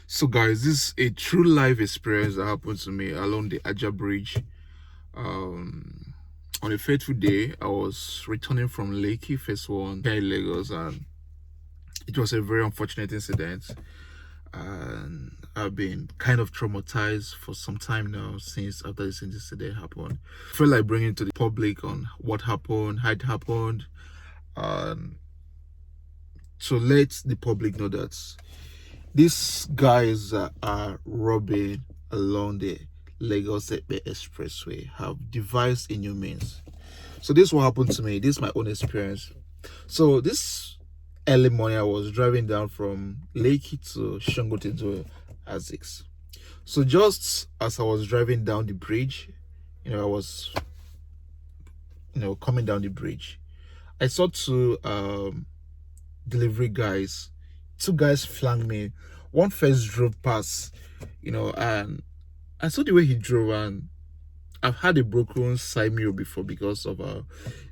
So guys, this is a true life experience that happened to me along the Aja Bridge. Um, on a fateful day, I was returning from Lekki Phase 1 here in Lagos, and it was a very unfortunate incident. And I've been kind of traumatized for some time now since after this incident happened. I feel like bringing to the public on what happened, how it happened, and to let the public know that these guys are robbing along the Lagos Ekpe Expressway have devised a new means. So this is what happened to me. This is my own experience. So this early morning, I was driving down from Lekki to Shangotedo Azix. So just as I was driving down the bridge, I was, coming down the bridge, I saw two delivery guys. Two guys flanked me. One first drove past, and I saw the way he drove, and I've had a broken side mirror before because of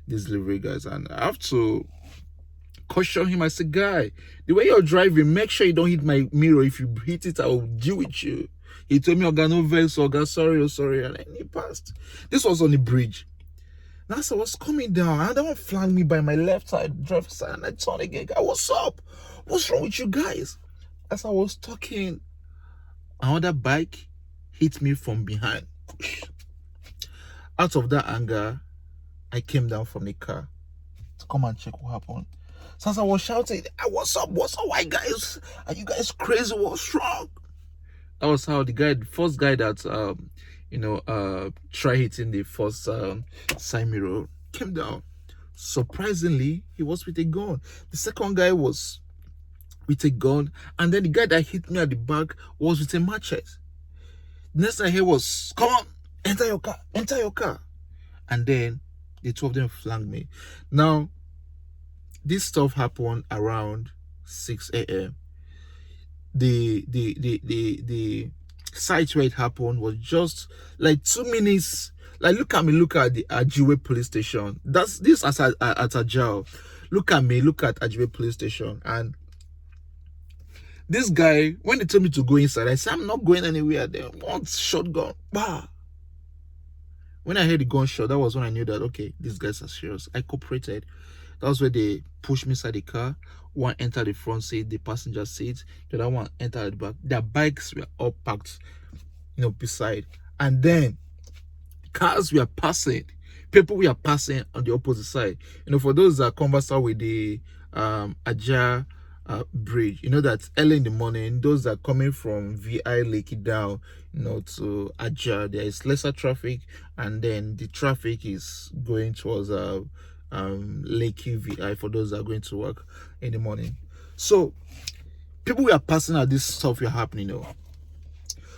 these delivery guys, and I have to caution him. I said, guy, the way you're driving, make sure you don't hit my mirror. If you hit it, I will deal with you. He told me, Oga, no vex, Oga, sorry, and then he passed. This was on the bridge. Now, as I was coming down, and that one flanked me by my left side, driver's side, and I turned again. Guy, what's up? What's wrong with you guys? As I was talking, another bike hit me from behind. Out of that anger, I came down from the car to come and check what happened. So as I was shouting, what's up? Why guys? Are you guys crazy? What's wrong? That was how the first guy that tried hitting the first side mirror came down. Surprisingly, he was with a gun. The second guy was with a gun, and then the guy that hit me at the back was with a machete. The next I heard was, come on, enter your car. And then the two of them flanked me. Now, this stuff happened around 6 a.m. The site where it happened was just like 2 minutes. Like, look at the Ajiwe police station. That's this at Ajao. Look at Ajiwe police station. And this guy, when they told me to go inside, I said, I'm not going anywhere. They want shotgun. Bah. When I heard the gunshot, that was when I knew that, okay, these guys are serious. I cooperated. That was where they pushed me inside the car. One entered the front seat, the passenger seat. The other one entered the back. Their bikes were all packed, beside. And then cars were passing. People were passing on the opposite side. For those that converse with the Aja bridge, that early in the morning, those that are coming from VI Lekki down, to Aja, there is lesser traffic, and then the traffic is going towards Lekki VI for those that are going to work in the morning. So people were passing at this stuff were happening.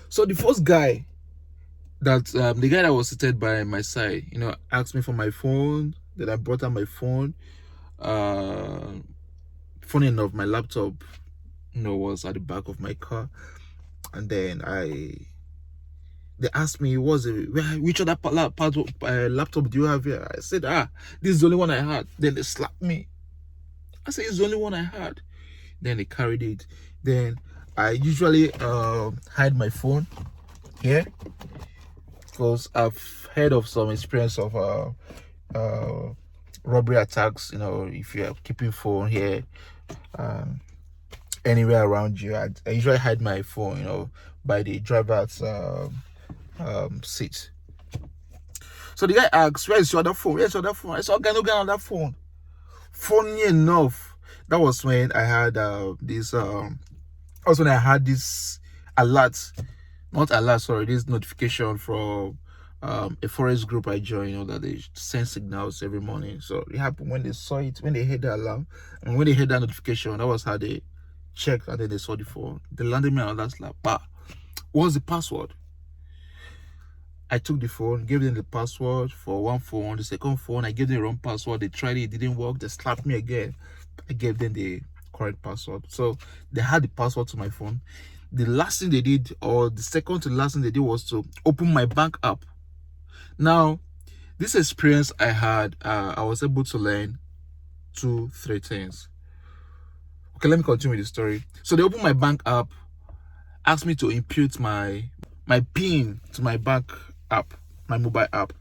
So the first guy that the guy that was seated by my side, asked me for my phone. Then I brought out my phone. Funny enough, my laptop, was at the back of my car. And then they asked me, which other laptop do you have here? I said, this is the only one I had. Then they slapped me. I said, it's the only one I had. Then they carried it. Then I usually hide my phone here, because I've heard of some experience of robbery attacks. If you're keeping phone here anywhere around you, I usually hide my phone, by the driver's seat. So the guy asks, where's your other phone? I said, okay, no get another phone. Funny enough, that was when I had this alert, not alert, sorry, this notification from a forest group I joined, that they send signals every morning. So it happened when they saw it, when they heard the alarm, and when they heard that notification, that was how they checked, and then they saw the phone. They landed me another slap. What's the password? I took the phone, gave them the password for one phone. The second phone, I gave them the wrong password. They tried it didn't work. They slapped me again. I gave them the correct password. So they had the password to my phone. The last thing they did, or the second to the last thing they did, was to open my bank app. Now, this experience I had, I was able to learn 2-3 things. Okay, let me continue with the story. So they opened my bank app, asked me to input my PIN to my bank app, my mobile app.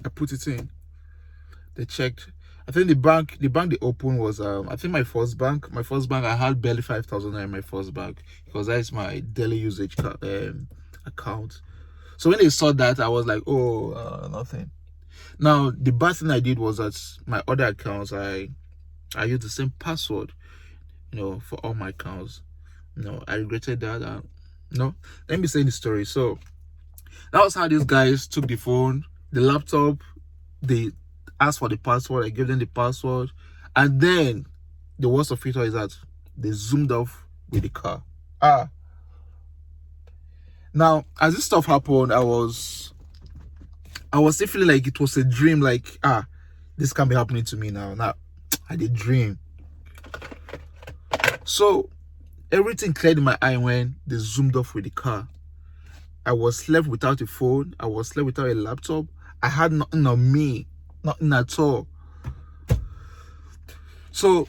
I put it in. They checked. I think the bank they opened was I think my first bank. My first bank, I had barely 5,000 in my first bank because that is my daily usage account. So when they saw that, I was like, oh, nothing. Now the bad thing I did was that my other accounts, I used the same password, for all my accounts. I regretted that. Let me say the story. So that was how these guys took the phone, the laptop. They asked for the password. I gave them the password, and then the worst of it all is that they zoomed off with the car. Now as this stuff happened, I was still feeling like it was a dream. Like this can't be happening to me now. Now I did dream. So everything cleared in my eye when they zoomed off with the car. I was left without a phone. I was left without a laptop. I had nothing on me. Nothing at all. So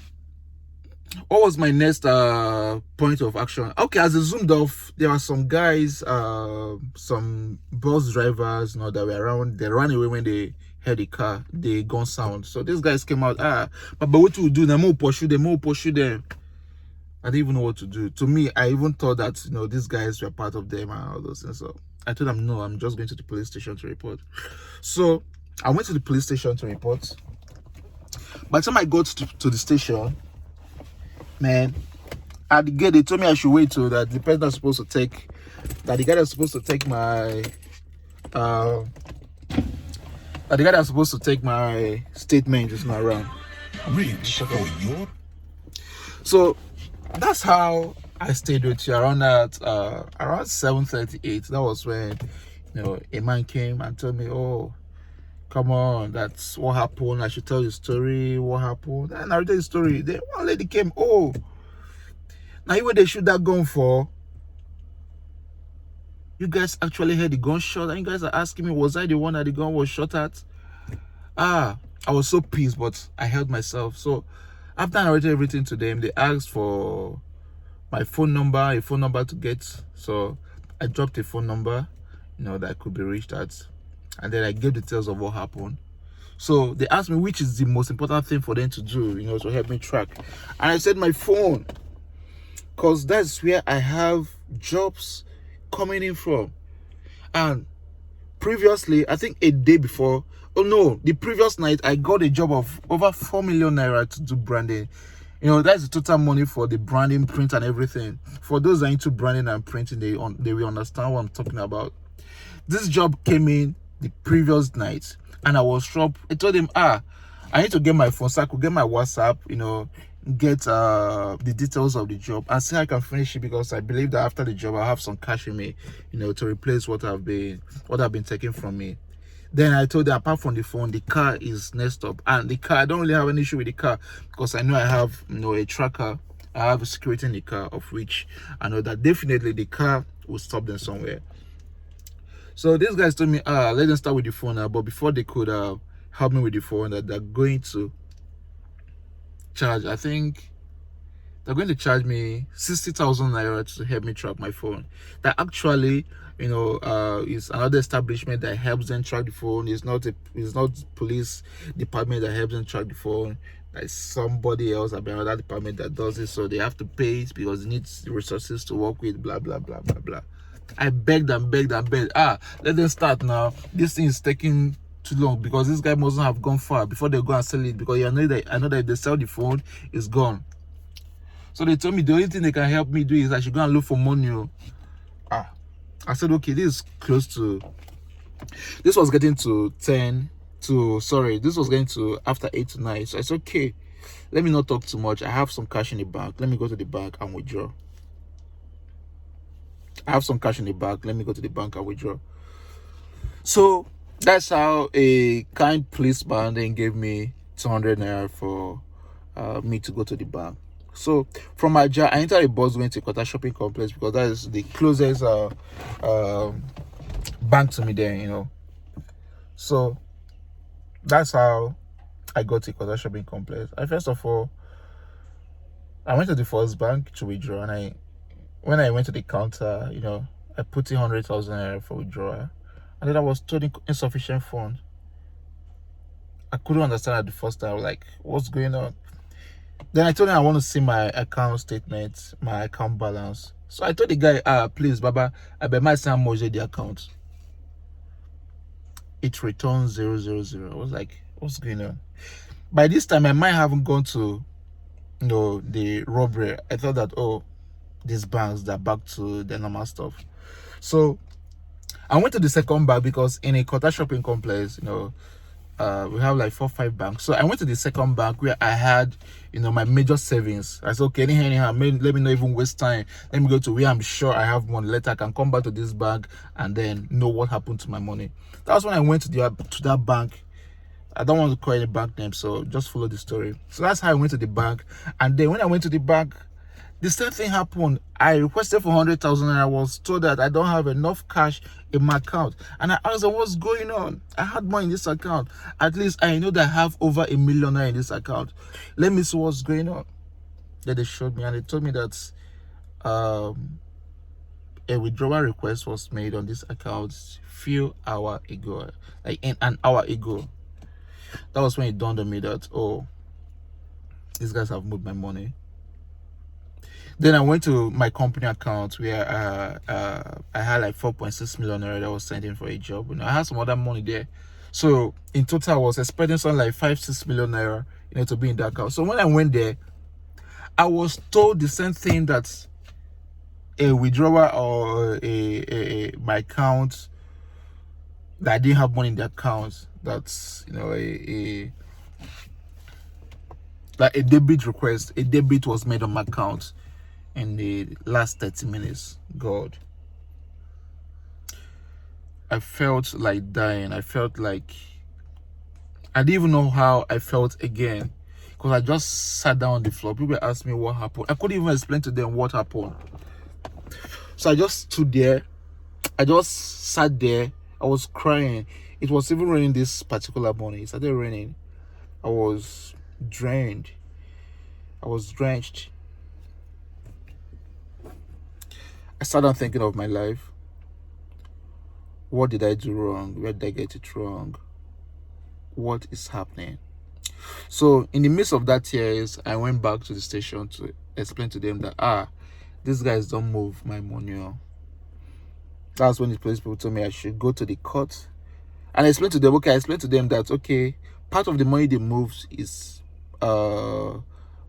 what was my next point of action? Okay, as they zoomed off, there were some guys, some bus drivers, that were around. They ran away when they heard the car, the gun sound. So these guys came out. But what to do? They more pursue them. I didn't even know what to do. To me, I even thought that these guys were part of them and all those things. So I told them, no, I'm just going to the police station to report. So I went to the police station to report. By the time I got to the station, man, at the gate they told me I should wait so that the person that's supposed to take, that the guy that's supposed to take my statement is not around. So that's how I stayed with you around 7:38. That was when a man came and told me, oh, come on, that's what happened. I should tell you the story. What happened? And I narrated the story. Then one lady came, oh, now where they shoot that gun for? You guys actually heard the gunshot, and you guys are asking me, was I the one that the gun was shot at? I was so pissed, but I held myself. So after I narrated everything to them, they asked for my a phone number to get. So I dropped a phone number, that could be reached at, and then I gave details of what happened. So they asked me which is the most important thing for them to do, to help me track. And I said my phone, because that's where I have jobs coming in from. And previously, I think a day before, the previous night, I got a job of over 4 million naira to do branding. That's the total money for the branding, print, and everything. For those that are into branding and printing, they will understand what I'm talking about. This job came in the previous night, and I was shocked. I told him, I need to get my phone so I could get my WhatsApp, get the details of the job and see how I can finish it, because I believe that after the job I'll have some cash in me, to replace what have been taken from me. Then I told them, apart from the phone, the car is next up. And the car, I don't really have an issue with the car, because I know I have a tracker. I have a security in the car, of which I know that definitely the car will stop them somewhere. So these guys told me, let them start with the phone now. But before they could help me with the phone, that they're going to charge, I think they're going to charge me 60,000 naira to help me track my phone. That actually, is another establishment that helps them track the phone. It's not police department that helps them track the phone. There's somebody else about another department that does it. So they have to pay it because they need resources to work with, blah, blah, blah, blah, blah. I begged and begged and begged. Let them start now. This thing is taking too long, because this guy mustn't have gone far before they go and sell it, because I know that if they sell the phone, it's gone. So they told me the only thing they can help me do is I should go and look for money. I said, okay, this was getting to this was getting to after 8 to 9. So I said, okay, let me not talk too much. I have some cash in the bank. Let me go to the bank and withdraw. I have some cash in the bank. Let me go to the bank and withdraw. So that's how a kind policeman then gave me 200 naira for me to go to the bank. So from my job, I entered a bus going to Kota shopping complex, because that is the closest bank to me there, So that's how I got to Kota shopping complex. First of all, I went to the first bank to withdraw, and when I went to the counter, I put in 100,000 naira for withdrawal, and then I was told insufficient funds. I couldn't understand at the first time. I was like, what's going on? Then I told him I want to see my account statement, my account balance. So I told the guy, please, Baba, I bet my son merge the account. It returns 000. I was like, what's going on? By this time, I might haven't gone to the robbery. I thought that, oh, these banks, they're back to the normal stuff. So I went to the second bank because in a quarter shopping complex, we have like 4 or 5 banks. So I went to the second bank where I had my major savings. I said, okay, anyhow, let me not even waste time. Let me go to where I'm sure I have money. Later I can come back to this bank and then know what happened to my money. That was when I went to that bank. I don't want to call any bank name, so just follow the story. So that's how I went to the bank. And then when I went to the bank, the same thing happened. I requested for 100,000 and I was told that I don't have enough cash in my account. And I asked them, what's going on? I had money in this account. At least I know that I have over $1 million in this account. Let me see what's going on. Then they showed me and they told me that a withdrawal request was made on this account few hours ago, like in an hour ago. That was when it dawned on me that, oh, these guys have moved my money. Then I went to my company account where I had like 4.6 million naira that was sent in for a job. I had some other money there. So in total, I was expecting something like 5-6 million naira, to be in that account. So when I went there, I was told the same thing, that a withdrawal or my account, that I didn't have money in the account. That's like a debit request. A debit was made on my account in the last 30 minutes. God, I felt like dying. I felt like I didn't even know how I felt again, because I just sat down on the floor. People asked me what happened. I couldn't even explain to them what happened. So I just stood there. I just sat there. I was crying. It was even raining this particular morning. It started raining. I was drained. I was drenched. I started thinking of my life. What did I do wrong? Where did I get it wrong? What is happening? So in the midst of that tears, I went back to the station to explain to them that, these guys don't move my money. That's when the police people told me I should go to the court. And I explained to them, that, okay, part of the money they moved is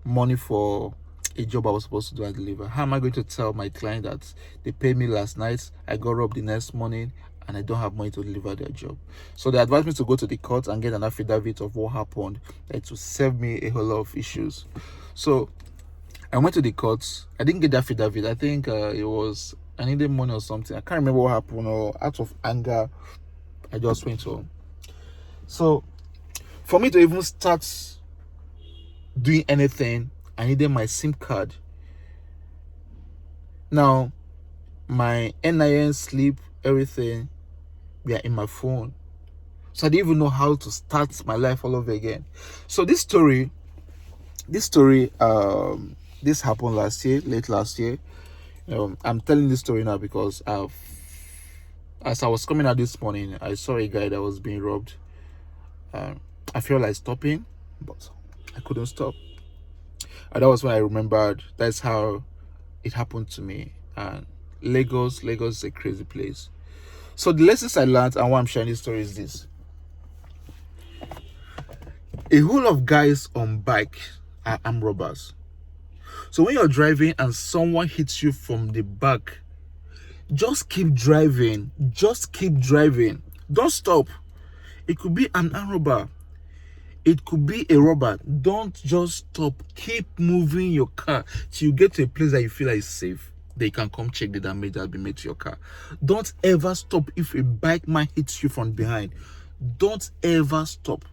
money for a job I was supposed to do and deliver. How am I going to tell my client that they paid me last night, I got robbed the next morning, and I don't have money to deliver their job? So they advised me to go to the court and get an affidavit of what happened. It will save me a whole lot of issues. So I went to the court. I didn't get the affidavit. I think I needed money or something. I can't remember what happened, or out of anger, I just went home. So for me to even start doing anything, I needed my SIM card. Now, my NIN slip, everything, we are in my phone. So I didn't even know how to start my life all over again. So this story, this happened last year, late last year. I'm telling this story now because as I was coming out this morning, I saw a guy that was being robbed. I felt like stopping, but I couldn't stop. And that was when I remembered that's how it happened to me. And Lagos is a crazy place. So the lessons I learned and why I'm sharing this story is this. A whole of guys on bike are armed robbers. So when you're driving and someone hits you from the back, just keep driving. Just keep driving. Don't stop. It could be an armed robber. It could be a robber. Don't just stop. Keep moving your car till you get to a place that you feel like is safe. They can come check the damage that has been made to your car. Don't ever stop if a bike man hits you from behind. Don't ever stop.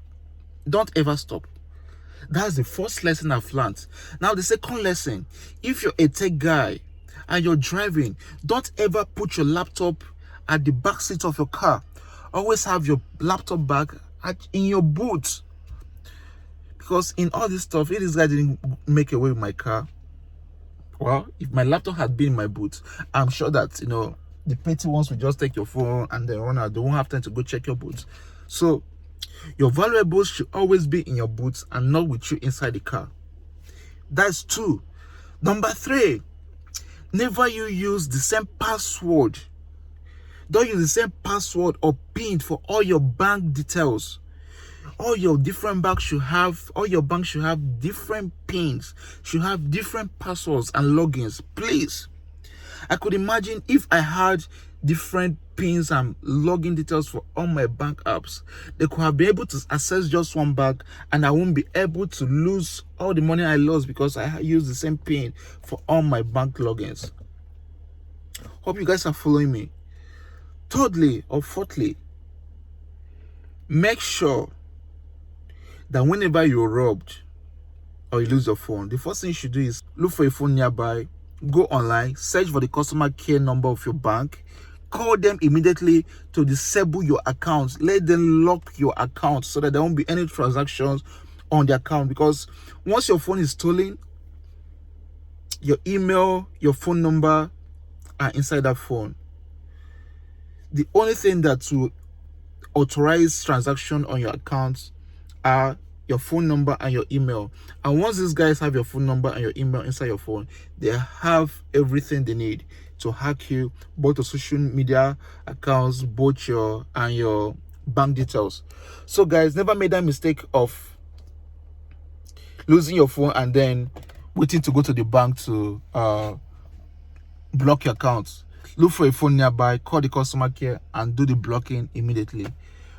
Don't ever stop. That's the first lesson I've learned. Now the second lesson, if you're a tech guy and you're driving, don't ever put your laptop at the back seat of your car. Always have your laptop bag in your boot. Because in all this stuff, if this guy didn't make away with my car, Well, if my laptop had been in my boot, I'm sure that, you know, the petty ones will just take your phone and then run out. They won't have time to go check your boots. So your valuables should always be in your boots and not with you inside the car. That's 2. Number 3, never you use the same password. Don't use the same password or PIN for all your bank details. All your banks should have different pins, should have different passwords and logins. Please. I could imagine if I had different pins and login details for all my bank apps, they could have been able to access just one bank, and I won't be able to lose all the money I lost because I use the same pin for all my bank logins. Hope you guys are following me. Thirdly or fourthly, make sure that whenever you're robbed or you lose your phone, the first thing you should do is look for a phone nearby, go online, search for the customer care number of your bank, call them immediately to disable your account. Let them lock your account so that there won't be any transactions on the account, because once your phone is stolen, your email, your phone number are inside that phone. The only thing that will authorize transaction on your account are your phone number and your email. And once these guys have your phone number and your email inside your phone, they have everything they need to hack you, both the social media accounts, both your bank details. So guys, never make that mistake of losing your phone and then waiting to go to the bank to block your accounts. Look for a phone nearby, call the customer care and do the blocking immediately.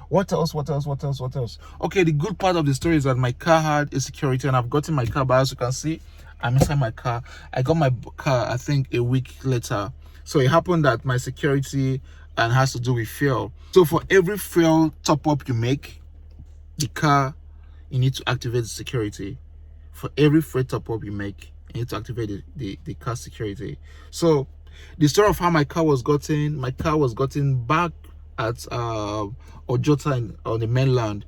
What else? Okay, the good part of the story is that my car had a security, and I've gotten my car, but as you can see, I'm inside my car. I got my car, I think, a week later. So it happened that my security and has to do with fuel. So for every fuel top up you make, the car, you need to activate the security. For every fuel top up you make, you need to activate the car security. So the story of how my car was gotten back at Ojota on the mainland,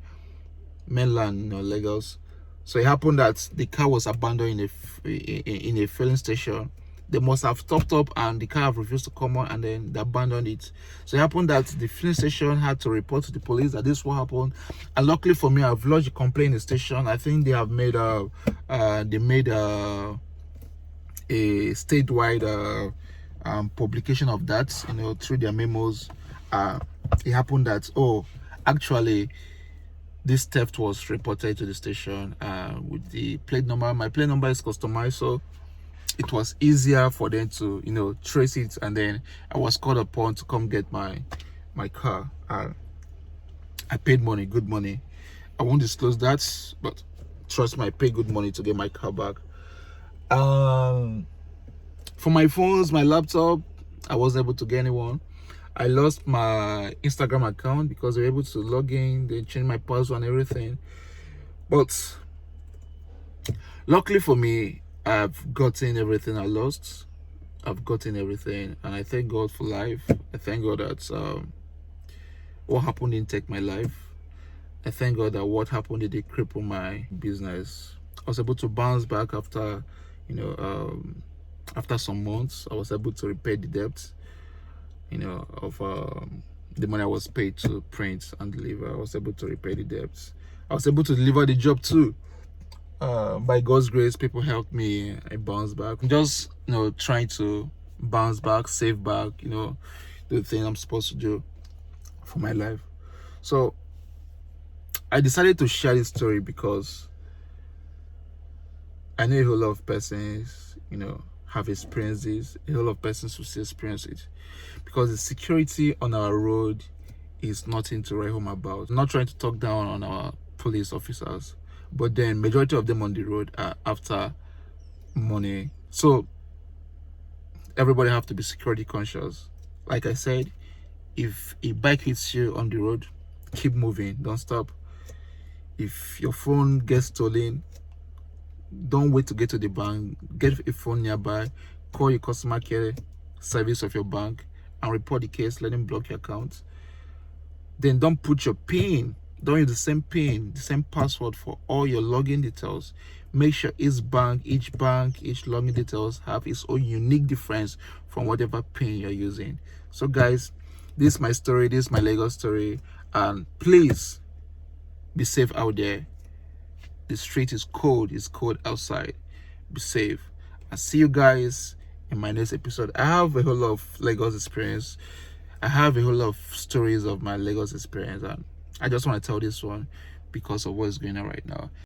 Lagos. So it happened that the car was abandoned in a filling station. They must have topped up and the car have refused to come on, and then they abandoned it. So it happened that the filling station had to report to the police that this what happened. And luckily for me, I've lodged a complaint in the station. I think they have made a statewide publication of that, you know, through their memos. It happened that, oh, actually this theft was reported to the station with the plate number. My plate number is customized, so it was easier for them to, you know, trace it. And then I was called upon to come get my car. I paid money, good money. I won't disclose that, but trust me, I paid good money to get my car back. For my phones, my laptop, I wasn't able to get anyone. I lost my Instagram account because they were able to log in, they changed my password and everything. But luckily for me, I've gotten everything I lost. I've gotten everything, and I thank God for life. I thank God that what happened didn't take my life. I thank God that what happened didn't cripple my business. I was able to bounce back after, you know, after some months. I was able to repay the debt, you know, of the money I was paid to print and deliver. I was able to repay the debts. I was able to deliver the job too. By God's grace, people helped me. I bounced back. I'm just, you know, trying to bounce back, save back, you know, do the thing I'm supposed to do for my life. So I decided to share this story because I know a whole lot of persons, you know, have experienced this. A whole lot of persons will still experience it, because the security on our road is nothing to write home about. I'm not trying to talk down on our police officers, but then majority of them on the road are after money. So everybody have to be security conscious. Like I said, if a bike hits you on the road, keep moving, don't stop. If your phone gets stolen, don't wait to get to the bank. Get a phone nearby, call your customer care service of your bank and report the case. Let them block your account. Then don't put your PIN, Don't use the same pin, the same password for all your login details. Make sure each bank, each login details have its own unique difference from whatever pin you're using. So guys, this is my story, this is my Lagos story, and please be safe out there. The street is cold, it's cold outside. Be safe. I'll see you guys in my next episode. I have a whole lot of Lagos experience. I have a whole lot of stories of my Lagos experience, and I just want to tell this one because of what's going on right now.